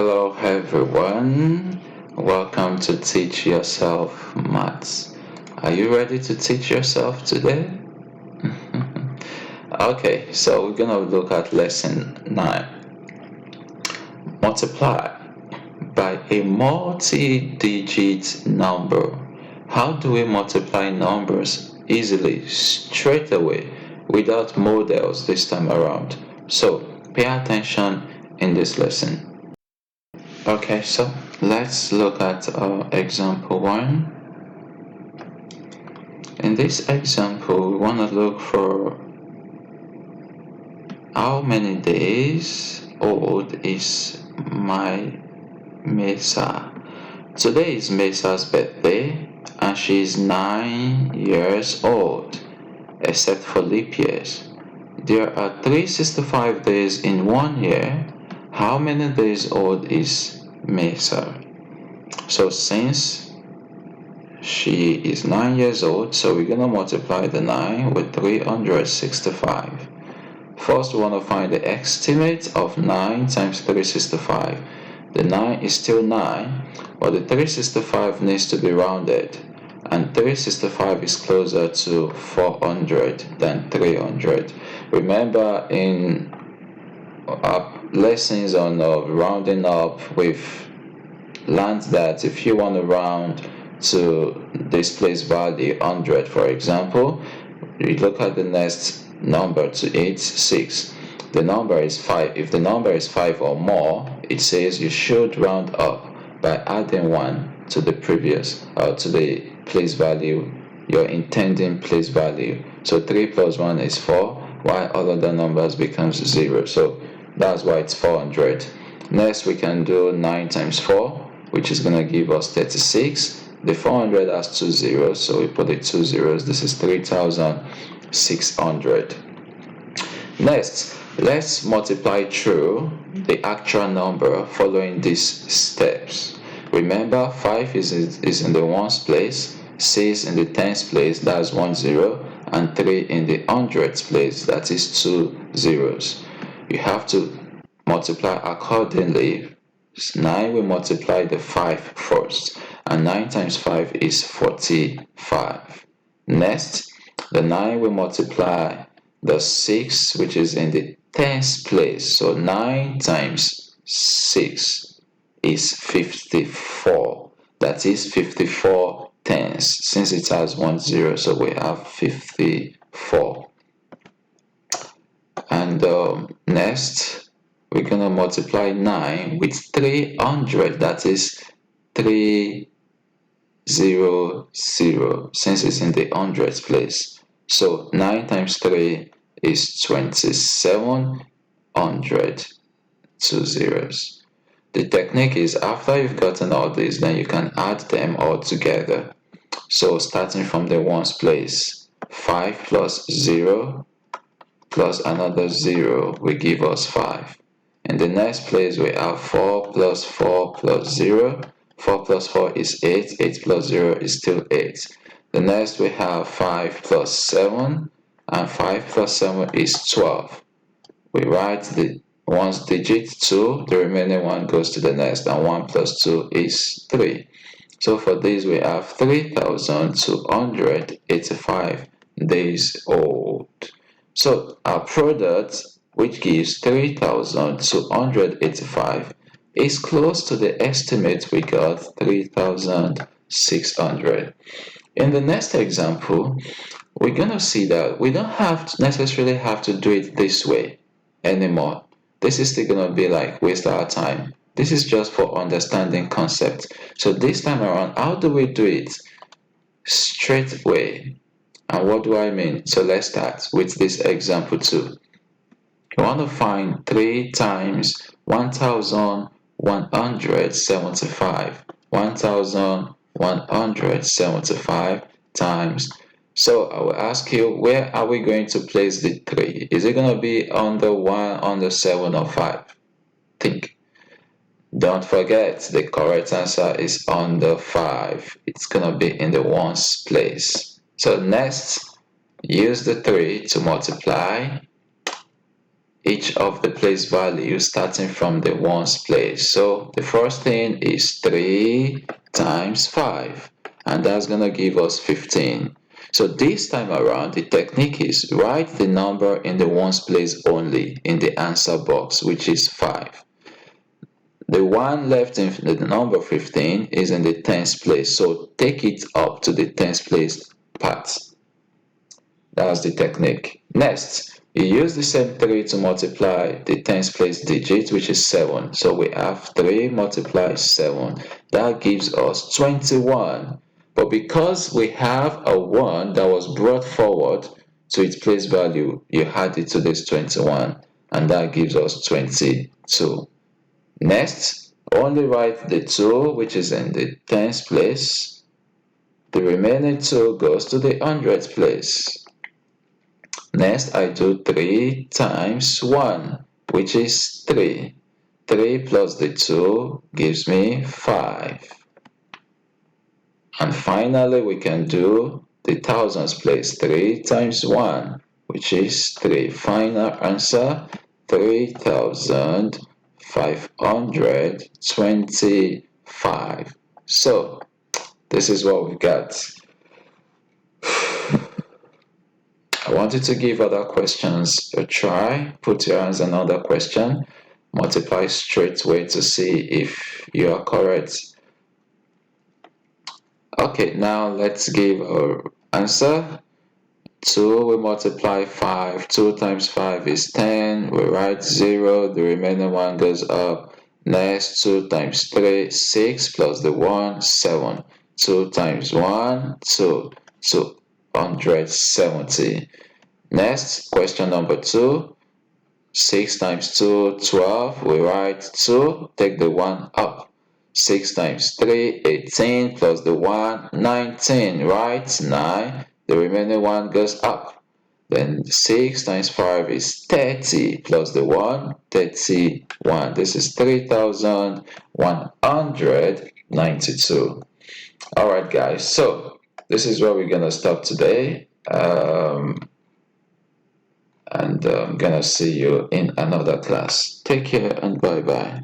Hello everyone, welcome to Teach Yourself Maths. Are you ready to teach yourself today? Okay, so we're gonna look at lesson 9. Multiply by a multi-digit number. How do we multiply numbers easily, straight away, without models this time around? So pay attention in this lesson. Okay, so let's look at example 1. In this example, we want to look for how many days old is my Mesa. Today is Mesa's birthday and she is 9 years old, except for leap years. There are 365 days in 1 year. How many days old is Mesa? So since she is 9 years old, so we're gonna multiply the 9 with 365. First, we want to find the estimate of 9 times 365. The 9 is still 9, but the 365 needs to be rounded, and 365 is closer to 400 than 300. Remember in our lessons on rounding up, we've learned that if you want to round to this place value 100, for example, you look at the next number to it, 6. The number is 5. If the number is 5 or more, it says you should round up by adding 1 to the previous to the place value you're intending place value. So 3 plus 1 is 4, while all other numbers becomes 0. So that's why it's 400. Next, we can do 9 times 4, which is going to give us 36. The 400 has 2 zeros, so we put the 2 zeros. This is 3,600. Next, let's multiply through the actual number following these steps. Remember, 5 is in the ones place, 6 in the tens place, that's 1 0, and 3 in the hundreds place, that is 2 zeros. You have to multiply accordingly. 9 we multiply the 5 first, and 9 times 5 is 45. Next, the 9 we multiply the 6, which is in the tens place, so 9 times 6 is 54. That is 54 tens, since it has 1 0, so we have 54. And next, we're gonna multiply 9 with 300, that is 300, since it's in the hundreds place. So 9 times 3 is 2700, 2 zeros. The technique is, after you've gotten all these, then you can add them all together. So starting from the ones place, 5 plus 0 plus another 0 will give us 5. In the next place, we have 4 plus 4 plus 0. 4 plus 4 is 8. 8 plus 0 is still 8. The next, we have 5 plus 7. And 5 plus 7 is 12. We write the ones digit 2. The remaining one goes to the next. And 1 plus 2 is 3. So for this, we have 3,285 days old. So our product, which gives 3,285, is close to the estimate we got, 3,600. In the next example, we're going to see that we don't necessarily have to do it this way anymore. This is still going to be like waste our time. This is just for understanding concept. So this time around, how do we do it? Straight away. And what do I mean? So let's start with this example 2. You want to find 3 times 1,175. 1,175 times. So I will ask you, where are we going to place the 3? Is it going to be on the 1, on the 7, or 5? Think. Don't forget, the correct answer is on the 5. It's going to be in the ones place. So next, use the 3 to multiply each of the place values starting from the ones place. So the first thing is 3 times 5, and that's going to give us 15. So this time around, the technique is write the number in the ones place only in the answer box, which is 5. The one left in the number 15 is in the tens place, so take it up to the tens place part. That's the technique. Next, you use the same 3 to multiply the tens place digit, which is 7. So we have 3 multiplied 7. That gives us 21. But because we have a 1 that was brought forward to its place value, you add it to this 21, and that gives us 22. Next, only write the 2 which is in the tens place. The remaining 2 goes to the hundredths place. Next, I do 3 times 1, which is 3. 3 plus the 2 gives me 5. And finally, we can do the thousands place. 3 times 1, which is 3. Final answer, 3,525. So, this is what we got. I want you to give other questions a try. Put your hands on another question. Multiply straight away to see if you are correct. Okay, now let's give our answer. 2, we multiply 5. 2 times 5 is 10. We write 0. The remaining one goes up. Next, 2 times 3, 6 plus the 1, 7. 2 times 1, 2. 270. Next, question number 2. 6 times 2, 12. We write 2, take the 1 up. 6 times 3, 18, plus the 1, 19. Right? 9. The remaining one goes up. Then 6 times 5 is 30, plus the 1, 31. This is 3,192. Alright guys, so this is where we're going to stop today. And I'm gonna see you in another class. Take care and bye bye.